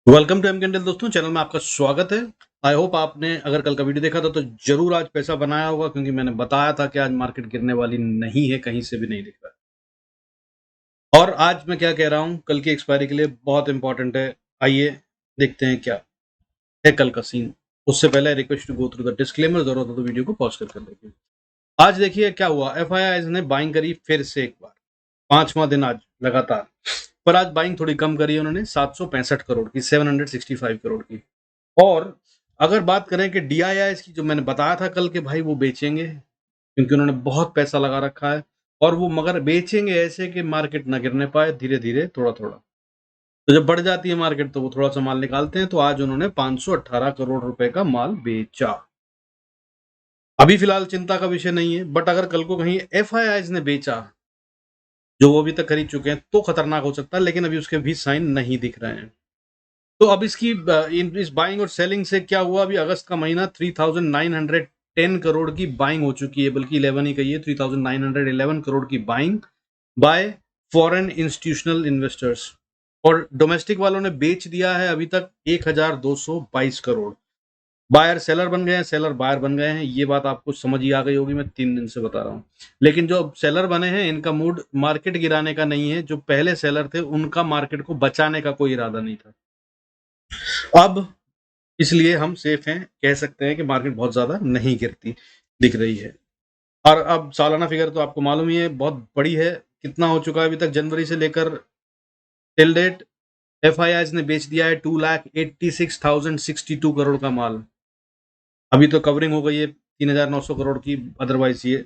Welcome to M candle दोस्तों, channel में आपका स्वागत है। आई होप आपने अगर कल का वीडियो देखा था तो जरूर आज पैसा बनाया होगा, क्योंकि मैंने बताया था कि आज मार्केट गिरने वाली नहीं है, कहीं से भी नहीं दिख रहा है। और आज मैं क्या कह रहा हूं, कल की एक्सपायरी के लिए बहुत इंपॉर्टेंट है। आइए देखते हैं क्या है कल का सीन। उससे पहले request to go through the disclaimer, जरूरत हो तो वीडियो को पॉज कर देखिए। आज देखिए क्या हुआ, एफआईआई ने बाइंग करी फिर से एक बार, 5वां दिन आज लगातार। पर आज बाइंग थोड़ी कम करी है उन्होंने, 765 करोड़ की, 765 करोड़ की। और अगर बात करें कि डीआईआईस की, जो मैंने बताया था कल के भाई वो बेचेंगे, क्योंकि उन्होंने बहुत पैसा लगा रखा है। और वो मगर बेचेंगे ऐसे कि मार्केट ना गिरने पाए, धीरे धीरे थोड़ा थोड़ा। तो जब बढ़ जाती है मार्केट तो वो थोड़ा सा माल निकालते हैं। तो आज उन्होंने 518 करोड़ रुपए का माल बेचा। अभी फिलहाल चिंता का विषय नहीं है, बट अगर कल को कहीं एफआईआई ने बेचा, जो वो अभी तक खरीद चुके हैं, तो खतरनाक हो सकता है। लेकिन अभी उसके भी साइन नहीं दिख रहे हैं। तो अब इसकी इस बाइंग और सेलिंग से क्या हुआ, अभी अगस्त का महीना 3910 करोड़ की बाइंग हो चुकी है, बल्कि 11 ही कही है, 3911 करोड़ की buying by foreign institutional investors. और डोमेस्टिक वालों ने बेच दिया है अभी तक 1222 करोड़। बायर सेलर बन गए हैं, सेलर बायर बन गए हैं। ये बात आपको समझ ही आ गई होगी, मैं 3 दिन से बता रहा हूँ। लेकिन जो सेलर बने हैं, इनका मूड मार्केट गिराने का नहीं है। जो पहले सेलर थे, उनका मार्केट को बचाने का कोई इरादा नहीं था। अब इसलिए हम सेफ हैं, कह सकते हैं कि मार्केट बहुत ज्यादा नहीं गिरती दिख रही है। और अब सालाना फिगर तो आपको मालूम ही है, बहुत बड़ी है। कितना हो चुका है अभी तक जनवरी से लेकर टिल डेट? एफआईआई ने बेच दिया है 2,86,062 करोड़ का माल। अभी तो कवरिंग हो गई है 3,900 करोड़ की, अदरवाइज ये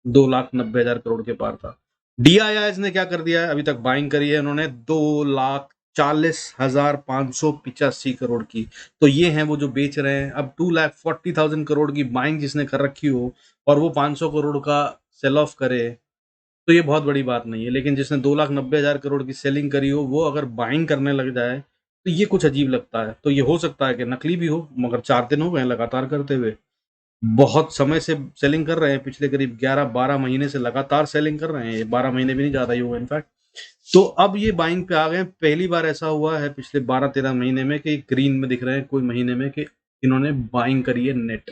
2,90,000 करोड़ के पार था। डीआईआई ने क्या कर दिया है, अभी तक बाइंग करी है उन्होंने 2,40,585 करोड़ की। तो ये हैं वो जो बेच रहे हैं। अब 2,40,000 करोड़ की बाइंग जिसने कर रखी हो और वो 500 करोड़ का सेल ऑफ करे, तो ये बहुत बड़ी बात नहीं है। लेकिन जिसने 2,90,000 करोड़ की सेलिंग करी हो, वो अगर बाइंग करने लग जाए तो ये कुछ अजीब लगता है। तो ये हो सकता है कि नकली भी हो, मगर 4 दिन हो गए लगातार करते हुए। बहुत समय से सेलिंग कर रहे हैं, पिछले करीब 11-12 महीने से लगातार सेलिंग कर रहे हैं। ये 12 महीने भी नहीं, ज्यादा ही हुआ इनफैक्ट। तो अब ये बाइंग पे आ गए। पहली बार ऐसा हुआ है पिछले 12-13 महीने में कि ग्रीन में दिख रहे हैं कोई महीने में, कि इन्होंने बाइंग करी है नेट।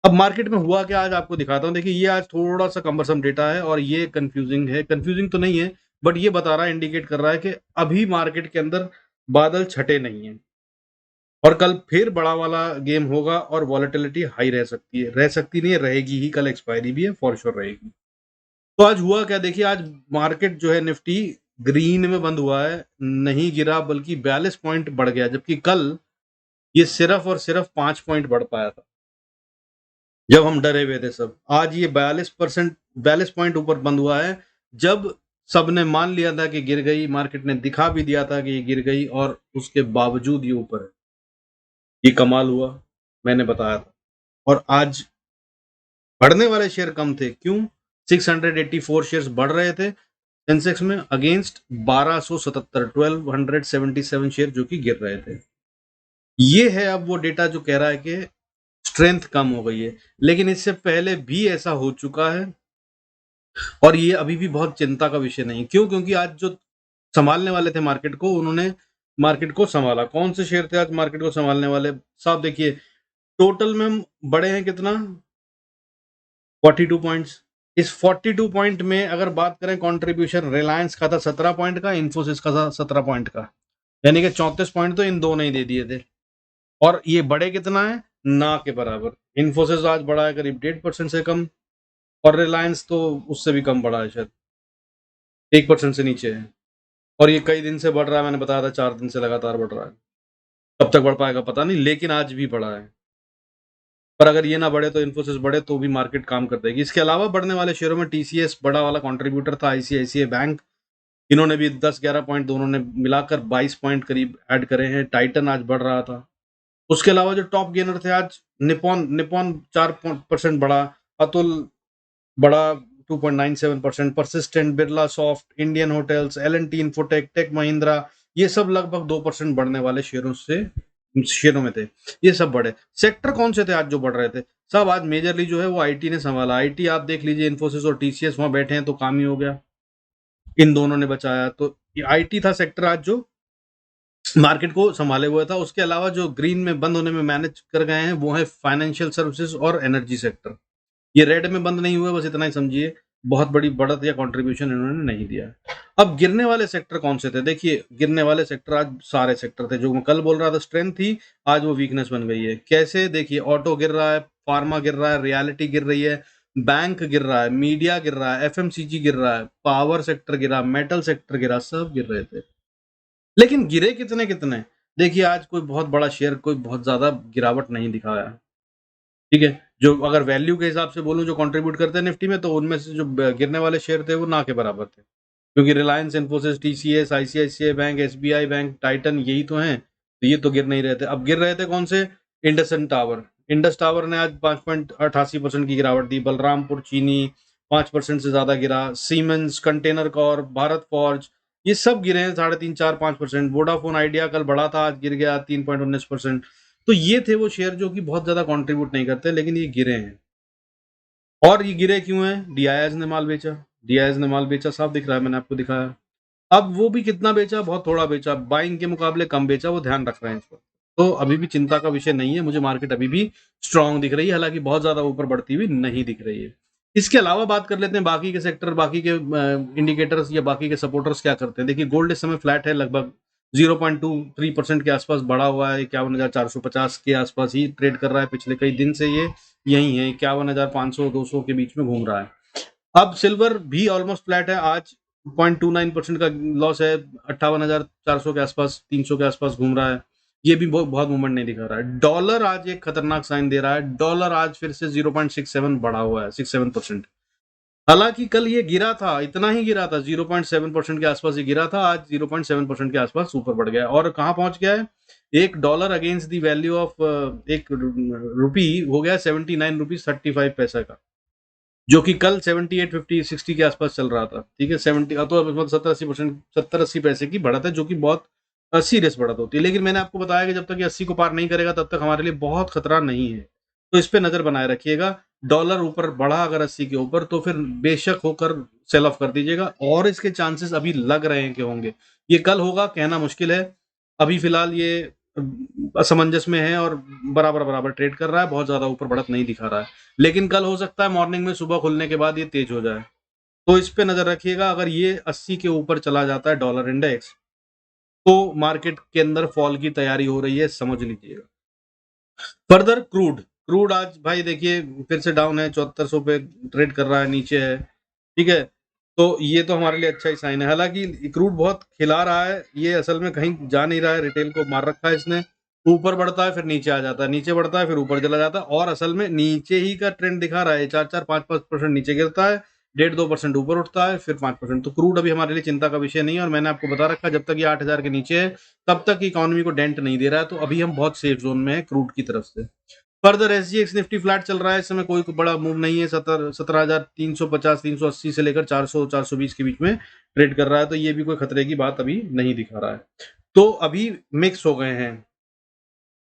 अब मार्केट में हुआ क्या, आज आपको दिखाता हूं। देखिए, ये आज थोड़ा सा कम्बरसम डेटा है और ये कंफ्यूजिंग है। कंफ्यूजिंग तो नहीं है, बट ये बता रहा है, इंडिकेट कर रहा है कि अभी मार्केट के अंदर बादल छटे नहीं है। और कल फिर बड़ा वाला गेम होगा और वॉलेटिलिटी हाई रह सकती है, रह सकती नहीं है, रहेगी ही। कल एक्सपायरी भी है, फॉर श्योर रहेगी। तो आज हुआ क्या, देखिए, आज मार्केट जो है निफ्टी ग्रीन में बंद हुआ है, नहीं गिरा, बल्कि 42 पॉइंट बढ़ गया। जबकि कल ये सिर्फ और सिर्फ 5 पॉइंट बढ़ पाया था, जब हम डरे हुए थे सब। आज ये 42 पॉइंट ऊपर बंद हुआ है, जब सबने मान लिया था कि गिर गई। मार्केट ने दिखा भी दिया था कि ये गिर गई, और उसके बावजूद ये ऊपर है। ये कमाल हुआ, मैंने बताया था। और आज बढ़ने वाले शेयर कम थे, क्यों? 684 शेयर्स बढ़ रहे थे सेंसेक्स में, अगेंस्ट 1277, 1277 शेयर जो कि गिर रहे थे। ये है अब वो डेटा जो कह रहा है कि स्ट्रेंथ कम हो गई है। लेकिन इससे पहले भी ऐसा हो चुका है, और ये अभी भी बहुत चिंता का विषय नहीं। क्यों? क्योंकि आज जो संभालने वाले थे मार्केट को, उन्होंने मार्केट को संभाला। कौन से शेयर थे आज मार्केट को संभालने वाले? साहब देखिए, टोटल में हम बड़े हैं कितना, 42 पॉइंट्स। इस 42 पॉइंट में अगर बात करें कंट्रीब्यूशन, रिलायंस का था 17 पॉइंट का, इन्फोसिस का था 17 पॉइंट का, यानी कि 34 पॉइंट तो इन दो ने ही दे दिए थे। और ये बड़े कितना है, ना के बराबर। इन्फोसिस आज बढ़ा है करीब 1.5% से कम, और रिलायंस तो उससे भी कम बढ़ा है, शायद 1% से नीचे है। और ये कई दिन से बढ़ रहा है, मैंने बताया था 4 दिन से लगातार बढ़ रहा है। कब तक बढ़ पाएगा पता नहीं, लेकिन आज भी बढ़ा है। पर अगर ये ना बढ़े तो इन्फोसिस बढ़े तो भी मार्केट काम कर देगी। इसके अलावा बढ़ने वाले शेयरों में टीसीएस बड़ा वाला कंट्रीब्यूटर था, आईसीआईसीआई बैंक, इन्होंने भी 10-11 पॉइंट, दोनों ने मिलाकर 22 पॉइंट करीब ऐड करे हैं। टाइटन आज बढ़ रहा था। उसके अलावा जो टॉप गेनर थे आज, निपॉन निपॉन 4% बढ़ा, अतुल बढ़ा 2.97%, Persistent, Birla Soft, Indian Hotels, L and T Infotech, Tech Mahindra, ये सब लगभग 2% बढ़ने वाले शेयरों में थे। ये सब बढ़े। सेक्टर कौन से थे आज जो बढ़ रहे थे? सब आज मेजरली जो है वो आईटी ने संभाला। आईटी आप देख लीजिए, इन्फोसिस और टीसीएस वहां बैठे हैं तो काम ही हो गया, इन दोनों ने बचाया। तो आईटी था सेक्टर आज जो मार्केट को संभाले हुए था। उसके अलावा जो ग्रीन में बंद होने में मैनेज कर गए हैं वो है फाइनेंशियल सर्विसेज और एनर्जी सेक्टर। ये रेड में बंद नहीं हुए, बस इतना ही समझिए। बहुत बड़ी बढ़त या कंट्रीब्यूशन इन्होंने नहीं दिया। अब गिरने वाले सेक्टर कौन से थे? देखिए, गिरने वाले सेक्टर आज सारे सेक्टर थे। जो मैं कल बोल रहा था स्ट्रेंथ थी, आज वो वीकनेस बन गई है। कैसे? देखिए, ऑटो गिर रहा है, फार्मा गिर रहा है, रियलिटी गिर रही है, बैंक गिर रहा है, मीडिया गिर रहा है, एफएमसीजी गिर रहा है, पावर सेक्टर गिरा, मेटल सेक्टर गिरा, सब गिर रहे थे। लेकिन गिरे कितने कितने? देखिए, आज कोई बहुत बड़ा शेयर कोई बहुत ज्यादा गिरावट नहीं दिखाया। ठीक है, जो अगर वैल्यू के हिसाब से बोलूं जो कंट्रीब्यूट करते हैं निफ्टी में, तो उनमें से जो गिरने वाले शेयर थे वो ना के बराबर थे। क्योंकि Reliance, Infosys, TCS, ICICI bank, SBI bank, Titan, यही तो हैं। तो ये तो गिर नहीं रहे थे। अब गिर रहे थे कौन से? IndusInd tower. इंडस टावर ने आज 5.88% की गिरावट दी। बलरामपुर चीनी 5% से ज्यादा गिरा। Siemens, container Corp, Bharat forge, ये सब गिरे हैं 3.5-4-5%। वोडाफोन आइडिया कल बढ़ा था, आज गिर गया 3.19%। तो ये थे वो शेयर जो कि बहुत ज्यादा कंट्रीब्यूट नहीं करते, लेकिन ये गिरे हैं। और ये गिरे क्यों हैं? डीआईएस ने माल बेचा। डीआईएस ने माल बेचा, साफ दिख रहा है, मैंने आपको दिखाया। अब वो भी कितना बेचा? बहुत थोड़ा बेचा, बाइंग के मुकाबले कम बेचा। वो ध्यान रख रहे हैं इस पर। तो अभी भी चिंता का विषय नहीं है। मुझे मार्केट अभी भी स्ट्रांग दिख रही है, हालांकि बहुत ज्यादा ऊपर बढ़ती हुई नहीं दिख रही है। इसके अलावा बात कर लेते हैं बाकी के सेक्टर, बाकी के इंडिकेटर्स या बाकी के सपोर्टर्स क्या करते हैं। देखिए, गोल्ड इस समय फ्लैट है, लगभग 0.23% के आसपास बढ़ा हुआ है। 51,450 के आसपास ही ट्रेड कर रहा है। पिछले कई दिन से ये यही है, 51,500-200 के बीच में घूम रहा है। अब सिल्वर भी ऑलमोस्ट फ्लैट है, आज 0.29% का लॉस है। 58,400 के आसपास, 300 के आसपास घूम रहा है। ये भी बहुत मूवमेंट नहीं दिखा रहा है। डॉलर आज एक खतरनाक साइन दे रहा है। डॉलर आज फिर से 0.67 बढ़ा हुआ है, 67%। हालांकि कल ये गिरा था, इतना ही गिरा था, 0.7% के आसपास ही गिरा था। आज 0.7% के आसपास ऊपर बढ़ गया। और कहाँ पहुंच गया है? एक dollar against the value of एक रुपी हो गया 79 रुपीज 35 पैसा का, जो कि कल 78, 50, 60 के आसपास चल रहा था। ठीक है, 70, तो अब 70-80%, 70-80 पैसे की बढ़त है, जो कि बहुत सीरियस बढ़त होती है। लेकिन मैंने आपको बताया कि जब तक ये 80 को पार नहीं करेगा तब तक हमारे लिए बहुत खतरा नहीं है। तो इस पे नजर बनाए रखिएगा। डॉलर ऊपर बढ़ा अगर 80 के ऊपर, तो फिर बेशक होकर सेल ऑफ कर दीजिएगा। और इसके चांसेस अभी लग रहे हैं कि होंगे। ये कल होगा कहना मुश्किल है। अभी फिलहाल ये असमंजस में है और बराबर बराबर ट्रेड कर रहा है, बहुत ज्यादा ऊपर बढ़त नहीं दिखा रहा है। लेकिन कल हो सकता है मॉर्निंग में, सुबह खुलने के बाद ये तेज हो जाए। तो इस पे नजर रखिएगा। अगर ये 80 के ऊपर चला जाता है डॉलर इंडेक्स, तो मार्केट के अंदर फॉल की तैयारी हो रही है, समझ लीजिएगा। फर्दर क्रूड, क्रूड आज भाई देखिए फिर से डाउन है, 7400 पे ट्रेड कर रहा है, नीचे है। ठीक है, तो ये तो हमारे लिए अच्छा ही साइन है। हालांकि क्रूड बहुत खिला रहा है, ये असल में कहीं जा नहीं रहा है, रिटेल को मार रखा है इसने। ऊपर बढ़ता है फिर नीचे आ जाता है, नीचे बढ़ता है फिर ऊपर चला जाता है, और असल में नीचे ही का ट्रेंड दिखा रहा है। 4-4, 5-5% नीचे गिरता है, 1.5-2% ऊपर उठता है, फिर 5%। तो क्रूड अभी हमारे लिए चिंता का विषय नहीं है। और मैंने आपको बता रखा है, जब तक ये 8,000 के नीचे है तब तक इकोनॉमी को डेंट नहीं दे रहा है। तो अभी हम बहुत सेफ जोन में है क्रूड की तरफ से। फर्दर एसजीएक्स निफ्टी फ्लैट चल रहा है इस समय, कोई बड़ा मूव नहीं है। 17,350, 380 से लेकर 400-420 के बीच में ट्रेड कर रहा है। तो ये भी कोई खतरे की बात अभी नहीं दिखा रहा है। तो अभी मिक्स हो गए हैं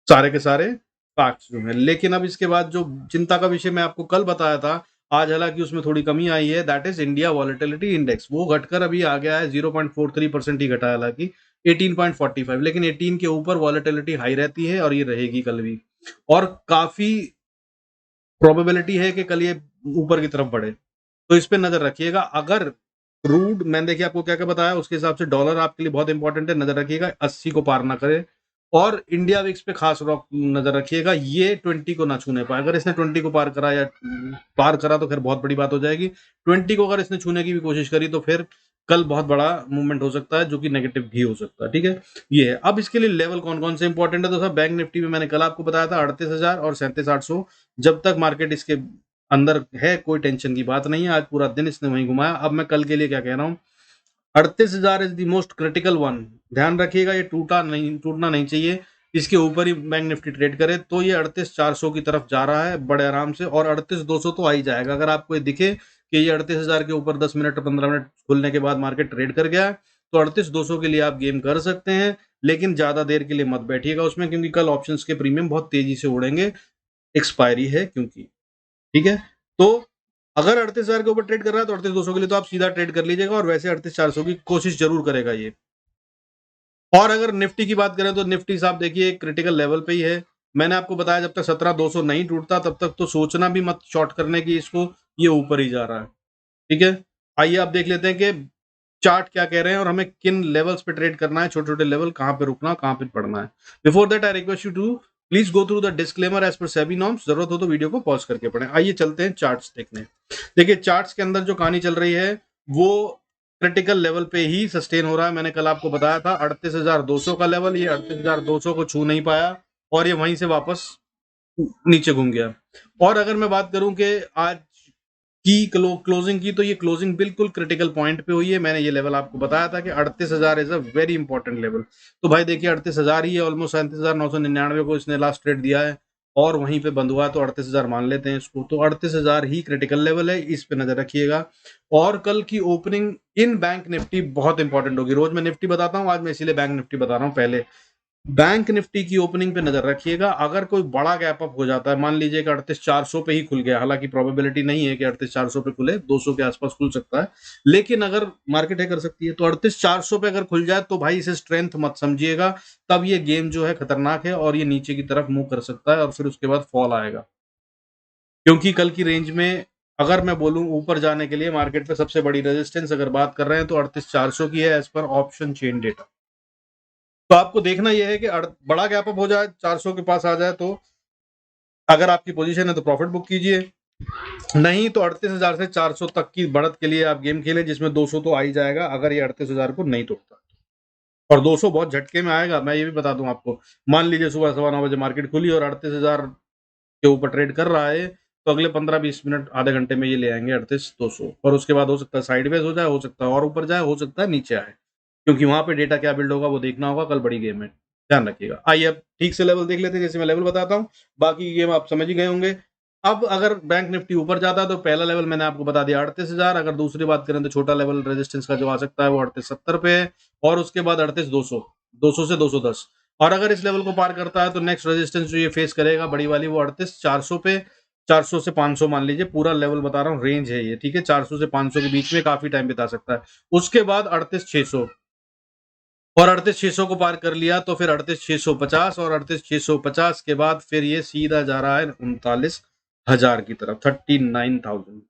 सारे के सारे फैक्ट्स जो है। लेकिन अब इसके बाद जो चिंता का विषय मैं आपको कल बताया था, आज हालांकि उसमें थोड़ी कमी आई है। That is India volatility index. वो घटकर अभी आ गया है 0.43% ही घटा है, हालांकि 18.45। लेकिन 18 के ऊपर वॉलेटिलिटी हाई रहती है और ये रहेगी कल भी। और काफी प्रोबेबिलिटी है कि कल ये ऊपर की तरफ बढ़े। तो इस पे नजर रखिएगा। अगर क्रूड, मैंने देखिए आपको क्या क्या बताया, उसके हिसाब से डॉलर आपके लिए बहुत इंपॉर्टेंट है, नजर रखिएगा 80 को पार ना करे। और इंडिया विक्स पे खास रॉक नजर रखिएगा, ये 20 को ना छूने पाए। अगर इसने 20 को पार करा या पार करा तो फिर बहुत बड़ी बात हो जाएगी। 20 को अगर इसने छूने की भी कोशिश करी तो फिर कल बहुत बड़ा मूवमेंट हो सकता है, जो कि नेगेटिव भी हो सकता है। ठीक है, ये है। अब इसके लिए लेवल कौन कौन से इंपॉर्टेंट है? तो सर, बैंक निफ्टी में मैंने कल आपको बताया था 38,000 और 37,800। जब तक मार्केट इसके अंदर है, कोई टेंशन की बात नहीं है। आज पूरा दिन इसने वहीं घुमाया। अब मैं कल के लिए क्या कह रहा हूँ, 38,000 is the most critical one. ध्यान रखिएगा, ये टूटना नहीं चाहिए। इसके ऊपर ही बैंक निफ्टी ट्रेड करे तो ये 38,400 की तरफ जा रहा है बड़े आराम से। और 38,200 तो आ ही जाएगा। अगर आपको ये दिखे कि ये 38,000 के ऊपर 10 मिनट 15 मिनट खुलने के बाद मार्केट ट्रेड कर गया है, तो 38,200 के लिए आप गेम कर सकते हैं। लेकिन ज्यादा देर के लिए मत बैठिएगा उसमें, क्योंकि कल ऑप्शंस के प्रीमियम बहुत तेजी से उड़ेंगे। एक्सपायरी है क्योंकि। ठीक है, तो अगर 38,000 के ऊपर ट्रेड कर रहा है तो 38,200 के लिए तो आप सीधा ट्रेड कर लीजिएगा। और वैसे 38,400 की कोशिश जरूर करेगा ये। और अगर निफ्टी की बात करें तो निफ्टी साहब देखिए क्रिटिकल लेवल पे ही है। मैंने आपको बताया जब तक 17,200 नहीं टूटता तब तक तो सोचना भी मत शॉर्ट करने की इसको, ये ऊपर ही जा रहा है। ठीक है, आइए आप देख लेते हैं कि चार्ट क्या कह रहे हैं और हमें किन लेवल्स पे ट्रेड करना है, छोटे-छोटे लेवल कहाँ पे रुकना, कहाँ पे पढ़ना है। Before that I request you to please go through the disclaimer as per SEBI norms. जरूरत हो तो वीडियो को पॉज करके पढ़ें। आइए चलते हैं चार्ट्स देखने। देखिए चार्ट्स के अंदर जो कहानी चल रही है वो क्रिटिकल लेवल पे ही सस्टेन हो रहा है। मैंने कल आपको बताया था 38,200 का लेवल, ये 38,200 को छू नहीं पाया और ये वहीं से वापस नीचे घूम गया। और अगर मैं बात करूं कि आज की क्लोजिंग की, तो ये क्लोजिंग बिल्कुल क्रिटिकल पॉइंट पे हुई है। मैंने ये लेवल आपको बताया था कि 38,000 is a very important level. तो भाई देखिए 38,000 ही है, ऑलमोस्ट 37,999 को इसने लास्ट ट्रेड दिया है और वहीं पे बंद हुआ, तो 38,000 मान लेते हैं इसको। तो 38,000 ही क्रिटिकल लेवल है, इस पे नजर रखिएगा। और कल की ओपनिंग इन बैंक निफ्टी बहुत इंपॉर्टेंट होगी। रोज मैं निफ्टी बताता हूँ, आज मैं इसीलिए बैंक निफ्टी बता रहा हूँ। पहले बैंक निफ्टी की ओपनिंग पे नजर रखिएगा। अगर कोई बड़ा गैप अप हो जाता है, मान लीजिए कि 38,400 पे ही खुल गया, हालांकि प्रोबेबिलिटी नहीं है कि 38,400 पे खुले, 200 के आसपास खुल सकता है, लेकिन अगर मार्केट है कर सकती है, तो 38,400 पे अगर खुल जाए तो भाई इसे स्ट्रेंथ मत समझिएगा। तब ये गेम जो है खतरनाक है और ये नीचे की तरफ मूव कर सकता है और फिर उसके बाद फॉल आएगा। क्योंकि कल की रेंज में अगर मैं बोलूं ऊपर जाने के लिए मार्केट पे सबसे बड़ी रेजिस्टेंस अगर बात कर रहे हैं तो 38,400 की है as per option chain data. तो आपको देखना यह है कि बड़ा गैप अप हो जाए, 400 के पास आ जाए, तो अगर आपकी पोजीशन है तो प्रॉफिट बुक कीजिए, नहीं तो 38,000 से 400 तक की बढ़त के लिए आप गेम खेलें, जिसमें 200 तो आ ही जाएगा अगर ये 38,000 को नहीं तोड़ता। और 200 बहुत झटके में आएगा, मैं ये भी बता दूं आपको। मान लीजिए सुबह 9:15 बजे मार्केट खुली और 38,000 के ऊपर ट्रेड कर रहा है, तो अगले 15-20 मिनट आधे घंटे में ये ले आएंगे 38,200 और उसके बाद हो सकता है साइडवेज हो जाए, हो सकता है और ऊपर जाए, हो सकता है नीचे आए, क्योंकि वहां पे डेटा क्या बिल्ड होगा वो देखना होगा। कल बड़ी गेम है, ध्यान रखिएगा। आइए अब ठीक से लेवल देख लेते हैं, जैसे मैं लेवल बताता हूँ, बाकी गेम आप समझ ही गए होंगे। अब अगर बैंक निफ्टी ऊपर जाता है तो पहला लेवल मैंने आपको बता दिया 38,000। अगर दूसरी बात करें तो छोटा लेवल रेजिस्टेंस का जो आ सकता है वो 38,70 पे है और उसके बाद 38,200, 200 से 210। और अगर इस लेवल को पार करता है तो नेक्स्ट रेजिस्टेंस जो ये फेस करेगा बड़ी वाली वो 38,400 पे, 400 से 500 मान लीजिए, पूरा लेवल बता रहा हूँ, रेंज है ये, ठीक है। 400 से 500 के बीच में काफी टाइम बिता सकता है। उसके बाद 38,600, और 38,600 को पार कर लिया तो फिर 38,650, और 38,650 के बाद फिर ये सीधा जा रहा है 39,000 की तरफ, 39,000।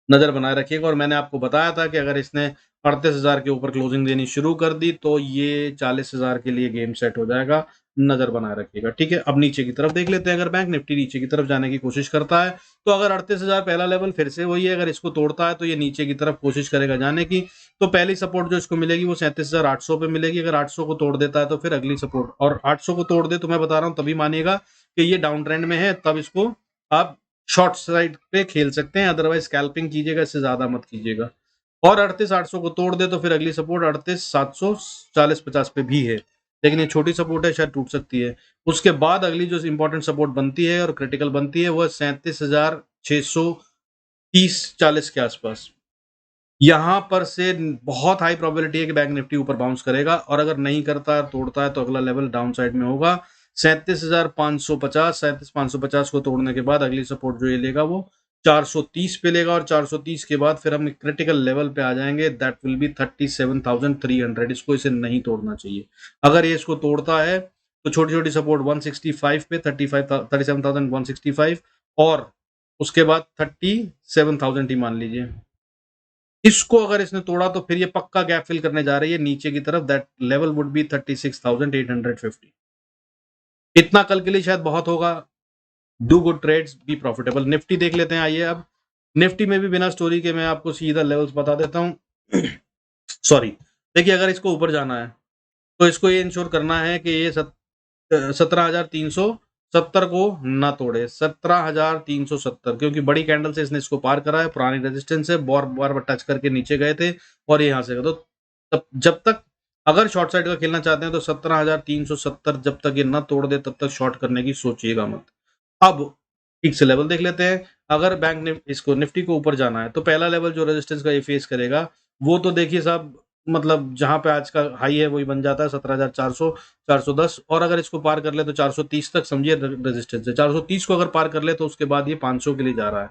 नजर बनाए रखिएगा। और मैंने आपको बताया था कि अगर इसने 38,000 के ऊपर क्लोजिंग देनी शुरू कर दी तो ये 40,000 के लिए गेम सेट हो जाएगा। नजर बनाए रखिएगा, ठीक है। अब नीचे की तरफ देख लेते हैं। अगर बैंक निफ्टी नीचे की तरफ जाने की कोशिश करता है तो अगर 38,000 पहला लेवल फिर से वही है, अगर इसको तोड़ता है तो ये नीचे की तरफ कोशिश करेगा जाने की। तो पहली सपोर्ट जो इसको मिलेगी वो 37,800 पे मिलेगी। अगर 800 को तोड़ देता है तो फिर अगली सपोर्ट, और 800 को तोड़ दे तो मैं बता रहा हूं तभी मानिएगा कि ये डाउन ट्रेंड में है, तब इसको आप शॉर्ट साइड पे खेल सकते हैं, अदरवाइज स्कैल्पिंग कीजिएगा, इससे ज्यादा मत कीजिएगा। और 38,800 को तोड़ दे तो फिर अगली सपोर्ट 38,700 40-50 पे भी है, लेकिन ये छोटी सपोर्ट है, शायद टूट सकती है। उसके बाद अगली जो इंपॉर्टेंट सपोर्ट बनती है और क्रिटिकल बनती है वो 37,630-40 के आसपास। यहां पर से बहुत हाई प्रोबेबिलिटी है कि बैंक निफ्टी ऊपर बाउंस करेगा, और अगर नहीं करता तोड़ता है तो अगला लेवल डाउन साइड में होगा 37,550। 37,550 को तोड़ने के बाद अगली सपोर्ट जो ये लेगा वो 430 पे लेगा, और 430 के बाद फिर हम क्रिटिकल लेवल पे आ जाएंगे, दैट विल बी 37,300। इसको इसे नहीं तोड़ना चाहिए। अगर ये इसको तोड़ता है तो छोटी छोटी सपोर्ट 165 पे, 37,165, और उसके बाद 37,000 ही मान लीजिए। इसको अगर इसने तोड़ा तो फिर ये पक्का गैप फिल करने जा रही है नीचे की तरफ, दैट लेवल वुड बी 36,850। इतना कल के लिए शायद बहुत होगा। Do good trades, be profitable. Nifty देख लेते हैं, आइए अब। निफ्टी में भी बिना स्टोरी के मैं आपको सीधा लेवल्स बता देता हूं। सॉरी, देखिए अगर इसको ऊपर जाना है तो इसको ये इंश्योर करना है कि ये 17,370 को ना तोड़े, 17,370, क्योंकि बड़ी कैंडल से इसने इसको पार करा है, पुरानी रेजिस्टेंस है, बार बार टच करके नीचे गए थे और ये यहां से, तो तब जब तक अगर शॉर्ट साइड का खेलना चाहते हैं तो 17,370 जब तक ये ना तोड़ दे तब तक शॉर्ट करने की सोचिएगा मत। अब ठीक से लेवल देख लेते हैं। अगर बैंक ने इसको निफ्टी को ऊपर जाना है तो पहला लेवल जो रेजिस्टेंस का ये फेस करेगा वो तो देखिए साहब, मतलब जहां पे आज का हाई है वही बन जाता है 17,400, 410। और अगर इसको पार कर ले तो 430 तक समझिए रेजिस्टेंस है। 430 को अगर पार कर ले तो उसके बाद ये 500 के लिए जा रहा है।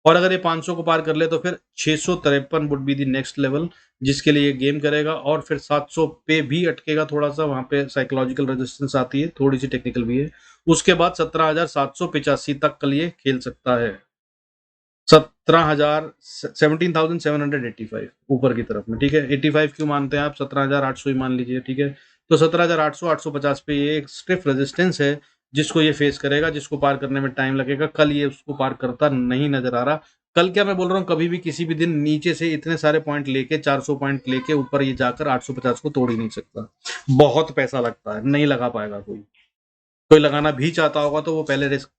और अगर ये 500 को पार कर ले तो फिर 653 would be the next level जिसके लिए ये गेम करेगा, और फिर 700 पे भी अटकेगा थोड़ा सा, वहां पे साइकोलॉजिकल रेजिस्टेंस आती है, थोड़ी सी टेक्निकल भी है। उसके बाद 17,785 तक के लिए खेल सकता है। 17,785 ऊपर की तरफ में, ठीक है। 85 क्यों मानते हैं आप, 17,800 ही मान लीजिए, ठीक है। तो 17,800 850 पे ये एक स्टिफ रेजिस्टेंस है जिसको ये फेस करेगा, जिसको पार करने में टाइम लगेगा। कल ये उसको पार करता नहीं नजर आ रहा। कल क्या मैं बोल रहा हूँ, कभी भी किसी भी दिन नीचे से इतने सारे पॉइंट लेके 400 पॉइंट लेके ऊपर ये जाकर 850 को तोड़ ही नहीं सकता। बहुत पैसा लगता है, नहीं लगा पाएगा कोई। कोई लगाना भी चाहता होगा तो वो पहले रिस्क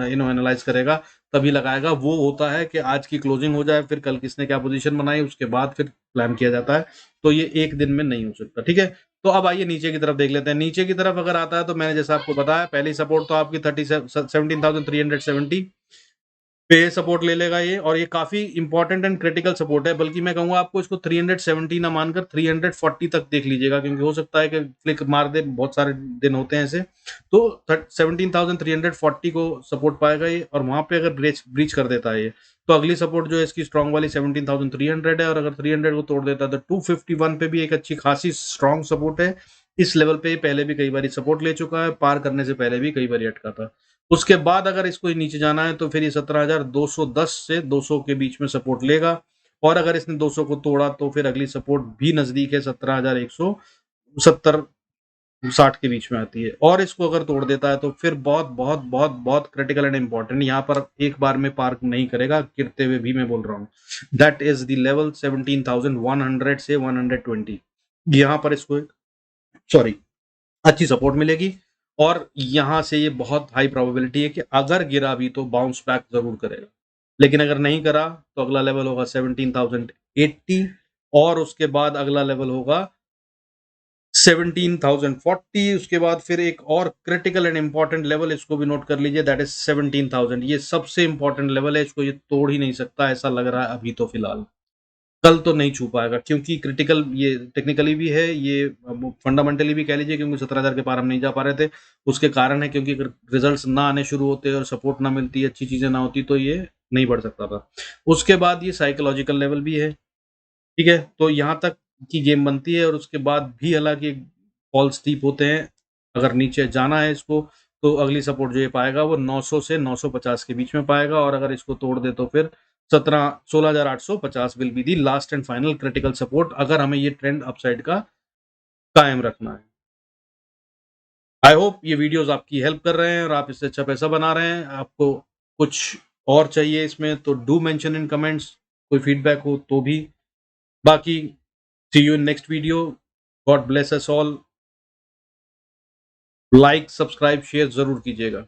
एनालाइज करेगा, तभी लगाएगा। वो होता है कि आज की क्लोजिंग हो जाए, फिर कल किसने क्या पोजीशन बनाई, उसके बाद फिर प्लान किया जाता है। तो ये एक दिन में नहीं हो सकता, ठीक है। तो अब आइए नीचे की तरफ देख लेते हैं। नीचे की तरफ अगर आता है तो मैंने जैसा आपको बताया, पहली सपोर्ट तो आपकी 17,370 पे सपोर्ट ले लेगा ये, और ये काफी इंपॉर्टेंट एंड क्रिटिकल सपोर्ट है। बल्कि मैं कहूंगा आपको इसको 370 ना मानकर 340 तक देख लीजिएगा, क्योंकि हो सकता है कि फ्लिक मार दे, बहुत सारे दिन होते हैं ऐसे। तो 17,340 को सपोर्ट पाएगा ये, और वहां पे अगर ब्रीच कर देता है ये, तो अगली सपोर्ट जो है इसकी स्ट्रॉन्ग वाली 17,300 है, और अगर 300 को तोड़ देता है तो 251 पे भी एक अच्छी खासी स्ट्रॉन्ग सपोर्ट है। इस लेवल पे पहले भी कई बार सपोर्ट ले चुका है, पार करने से पहले भी कई बार अटका था। उसके बाद अगर इसको नीचे जाना है तो फिर ये 17,210 से 200 के बीच में सपोर्ट लेगा, और अगर इसने 200 को तोड़ा तो फिर अगली सपोर्ट भी नजदीक है, 17,170 60 के बीच में आती है। और इसको अगर तोड़ देता है तो फिर बहुत बहुत बहुत बहुत क्रिटिकल एंड इंपॉर्टेंट, यहाँ पर एक बार में पार नहीं करेगा, गिरते हुए भी मैं बोल रहा हूँ। दैट इज द लेवल 17,100 से 120। यहाँ पर इसको सॉरी अच्छी सपोर्ट मिलेगी, और यहां से ये बहुत हाई प्रोबेबिलिटी है कि अगर गिरा भी तो बाउंस बैक जरूर करेगा। लेकिन अगर नहीं करा तो अगला लेवल होगा 17,080, और उसके बाद अगला लेवल होगा 17,040। उसके बाद फिर एक और क्रिटिकल एंड इंपॉर्टेंट लेवल, इसको भी नोट कर लीजिए, दैट इज 17,000। ये सबसे इंपॉर्टेंट लेवल है, इसको ये तोड़ ही नहीं सकता, ऐसा लग रहा है अभी तो फिलहाल। कल तो नहीं छू पाएगा, क्योंकि क्रिटिकल ये टेक्निकली भी है, ये फंडामेंटली भी कह लीजिए, क्योंकि 17,000 के पार हम नहीं जा पा रहे थे। उसके कारण है क्योंकि अगर रिजल्ट्स ना आने शुरू होते और सपोर्ट ना मिलती, अच्छी चीजें ना होती, तो ये नहीं बढ़ सकता था। उसके बाद ये साइकोलॉजिकल लेवल भी है, ठीक है। तो यहाँ तक की गेम बनती है, और उसके बाद भी हालांकि फॉल स्टीप होते हैं। अगर नीचे जाना है इसको, तो अगली सपोर्ट जो ये पाएगा वो 900 से 950 के बीच में पाएगा, और अगर इसको तोड़ दे तो फिर 16,850 will be the last and final critical support, अगर हमें ये ट्रेंड अपसाइड का कायम रखना है। आई होप ये वीडियोस आपकी हेल्प कर रहे हैं और आप इससे अच्छा पैसा बना रहे हैं। आपको कुछ और चाहिए इसमें तो डू मेंशन इन कमेंट्स, कोई फीडबैक हो तो भी। बाकी see you in next video. God bless us all. Like subscribe share जरूर कीजिएगा।